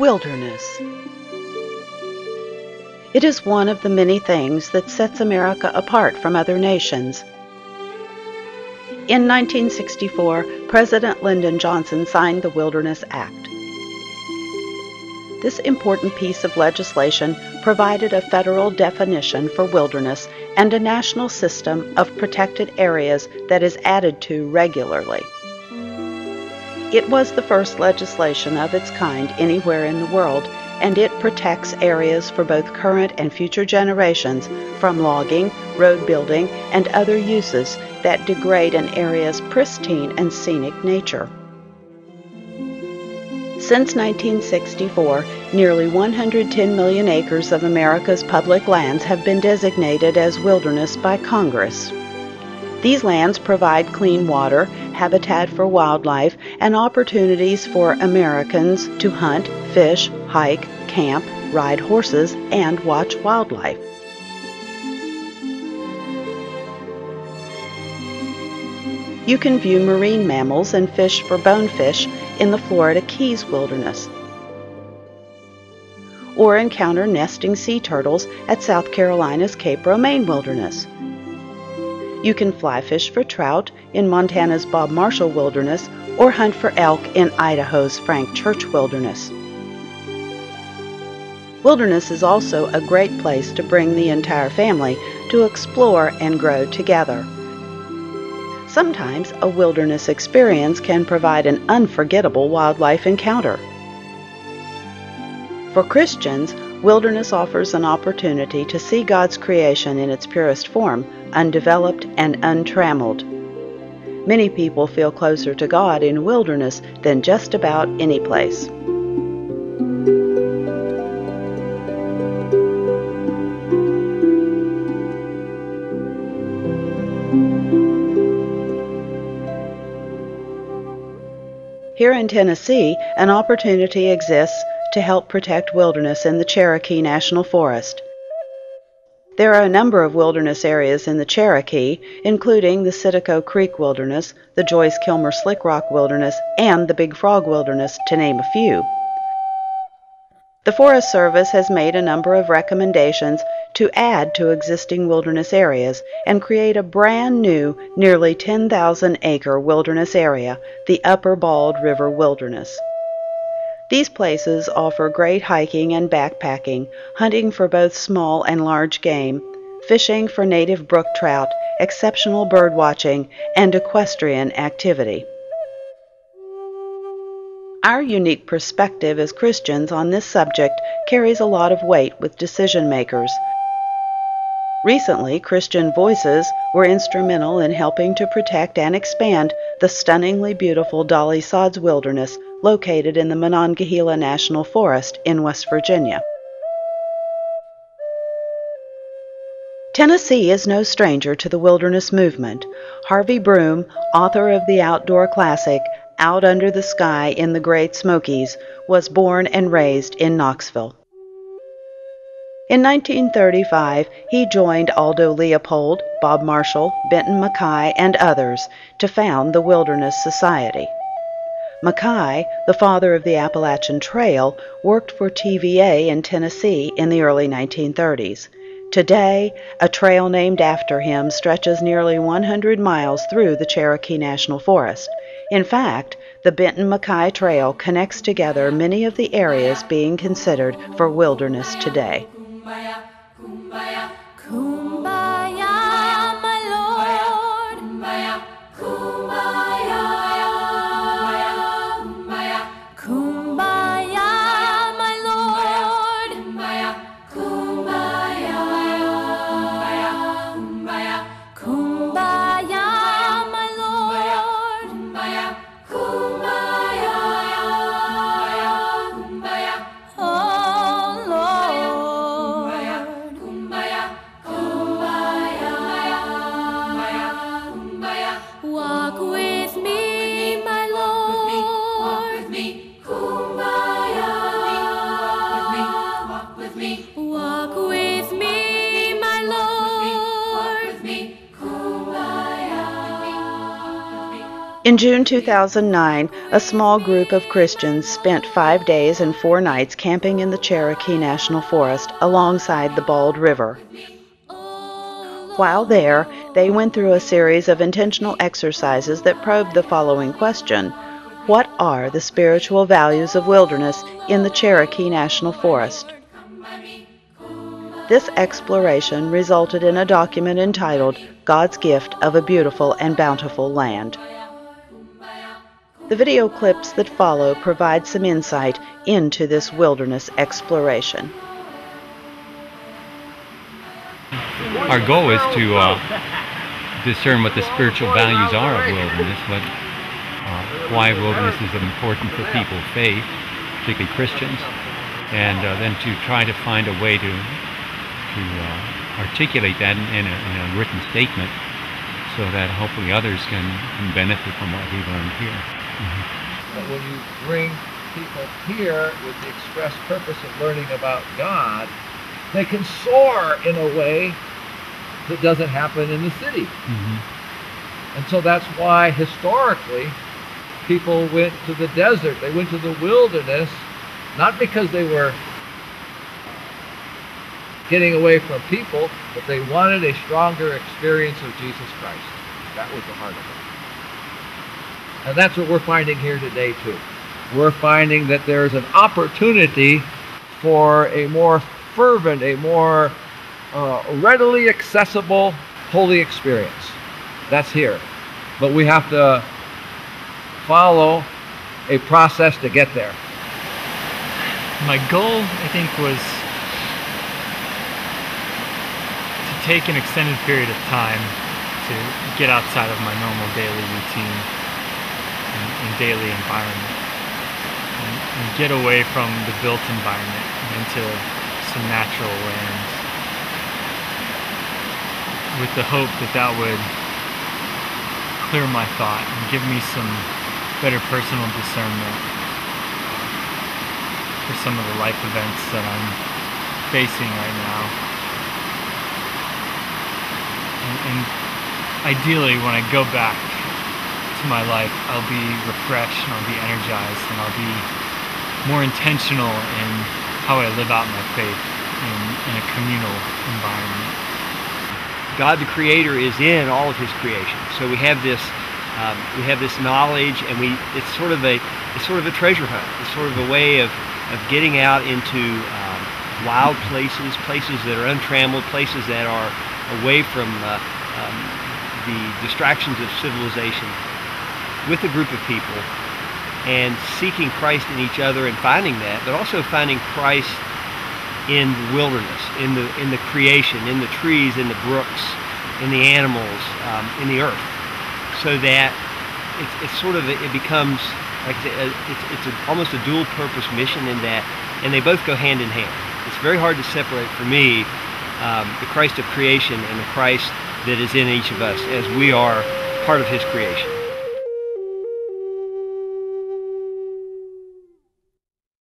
Wilderness. It is one of the many things that sets America apart from other nations. In 1964, President Lyndon Johnson signed the Wilderness Act. This important piece of legislation provided a federal definition for wilderness and a national system of protected areas that is added to regularly. It was the first legislation of its kind anywhere in the world, and it protects areas for both current and future generations from logging, road building, and other uses that degrade an area's pristine and scenic nature. Since 1964, nearly 110 million acres of America's public lands have been designated as wilderness by Congress. These lands provide clean water, habitat for wildlife, and opportunities for Americans to hunt, fish, hike, camp, ride horses, and watch wildlife. You can view marine mammals and fish for bonefish in the Florida Keys Wilderness, or encounter nesting sea turtles at South Carolina's Cape Romaine Wilderness. You can fly fish for trout in Montana's Bob Marshall Wilderness or hunt for elk in Idaho's Frank Church Wilderness. Wilderness is also a great place to bring the entire family to explore and grow together. Sometimes a wilderness experience can provide an unforgettable wildlife encounter. For Christians, wilderness offers an opportunity to see God's creation in its purest form, undeveloped and untrammeled. Many people feel closer to God in wilderness than just about any place. Here in Tennessee, an opportunity exists to help protect wilderness in the Cherokee National Forest. There are a number of wilderness areas in the Cherokee, including the Citico Creek Wilderness, the Joyce-Kilmer Slick Rock Wilderness, and the Big Frog Wilderness, to name a few. The Forest Service has made a number of recommendations to add to existing wilderness areas and create a brand new, nearly 10,000-acre wilderness area, the Upper Bald River Wilderness. These places offer great hiking and backpacking, hunting for both small and large game, fishing for native brook trout, exceptional bird watching, and equestrian activity. Our unique perspective as Christians on this subject carries a lot of weight with decision makers. Recently, Christian Voices were instrumental in helping to protect and expand the stunningly beautiful Dolly Sods Wilderness located in the Monongahela National Forest in West Virginia. Tennessee is no stranger to the wilderness movement. Harvey Broom, author of the outdoor classic Out Under the Sky in the Great Smokies, was born and raised in Knoxville. In 1935, he joined Aldo Leopold, Bob Marshall, Benton MacKaye, and others to found the Wilderness Society. MacKaye, the father of the Appalachian Trail, worked for TVA in Tennessee in the early 1930s. Today, a trail named after him stretches nearly 100 miles through the Cherokee National Forest. In fact, the Benton MacKaye Trail connects together many of the areas being considered for wilderness today. Kumbaya, kumbaya, kumbaya, my Lord. Kumbaya, kumbaya, kumbaya, kumbaya, my Lord. Kumbaya, kumbaya, kumbaya, kumbaya, my Lord. Kumbaya, kumbaya, kumbaya, oh Lord. Kumbaya, kumbaya, kumbaya, walk with me, my Lord. Walk with me, kumbaya. Walk with me, walk with me, my Lord. Walk with me, kumbaya. In June 2009, a small group of Christians spent 5 days and 4 nights camping in the Cherokee National Forest alongside the Bald River. While there, they went through a series of intentional exercises that probed the following question: what are the spiritual values of wilderness in the Cherokee National Forest? This exploration resulted in a document entitled God's Gift of a Beautiful and Bountiful Land. The video clips that follow provide some insight into this wilderness exploration. Our goal is to discern what the spiritual values are of wilderness, why wilderness is important for people of faith, particularly Christians, and then to try to find a way to articulate that in a written statement so that hopefully others can benefit from what we learned here. But when you bring people here with the express purpose of learning about God, they can soar in a way that doesn't happen in the city. And so that's why historically people went to the desert, they went to the wilderness, not because they were getting away from people, but they wanted a stronger experience of Jesus Christ. That was the heart of it. And that's what we're finding here today too. We're finding that there's an opportunity for a more fervent, a more readily accessible holy experience. That's here. But we have to follow a process to get there. My goal, I think, was to take an extended period of time to get outside of my normal daily routine and daily environment and get away from the built environment and into some natural lands, with the hope that that would clear my thought and give me some better personal discernment for some of the life events that I'm facing right now. And ideally, when I go back to my life, I'll be refreshed and I'll be energized and I'll be more intentional in how I live out my faith in a communal environment. God the Creator is in all of His creation, so we have this knowledge, and it's sort of a treasure hunt. It's sort of a way of getting out into wild places that are untrammeled, places that are away from the distractions of civilization, with a group of people, and seeking Christ in each other and finding that, but also finding Christ in the wilderness, in the creation, in the trees, in the brooks, in the animals, in the earth, so that it becomes like it's almost a dual purpose mission in that, and they both go hand in hand. It's very hard to separate for me the Christ of creation and the Christ that is in each of us, as we are part of His creation.